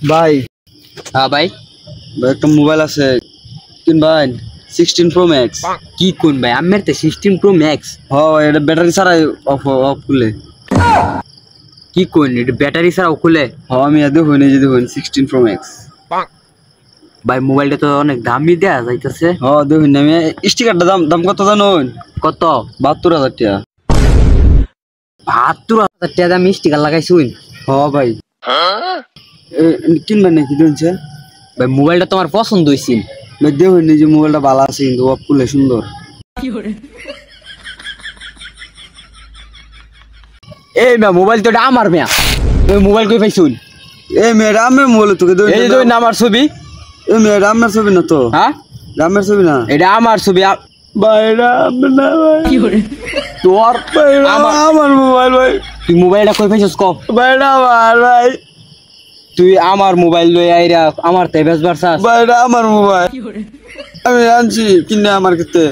ভাই হ্যাঁ ভাই, ভাই একটা মোবাইল আছে কিনবেন 16 প্রো ম্যাক্স। কি কোন ভাই আমার তো 16 প্রো ম্যাক্স। ভাই এটা ব্যাটারি ছাড়াই অফ অফ খুলে। কি কোন এটা ব্যাটারি ছাড়াও খুলে? আমি দেখুন এই যে দেখুন 16 প্রো ম্যাক্স। ভাই মোবাইলটা তো অনেক দামি দেয়া যাইতেছে। দেখুন আমি স্টিকারটা দাম দাম কত জানুন? কত? 72,000 টাকা। 72,000 টাকা দাম স্টিকার লাগাইছুন? ভাই কিনবেন নাকি দুনছে? ভাই মোবাইলটা তোমার পছন্দ হইছিল? ভাই দেখুন এই যে মোবাইলটা ভালো আছে কিন্তু অফ খুলে সুন্দর। এই মিয়া মোবাইল তো এটা আমার মিয়া, তুমি মোবাইল কই পাইছুন? এই মেয়ে রামের মোবাইল তোকে দেখুন। এই যে আমার ছবি। এই মেয়ে রামের ছবি না তো? হ্যাঁ রামের ছবি না, এটা আমার ছবি। ভাই রাম না ভাই। তোর আমার মোবাইল ভাই। তুই মোবাইলটা কই পাইছস ক? ভাই আমার ভাই। তুই আমার মোবাইল লই আইরা আমার তে বেচবার চাস? ভাই আমার মোবাইল আমি আনছি কিনে আমার ক্ষেত্রে।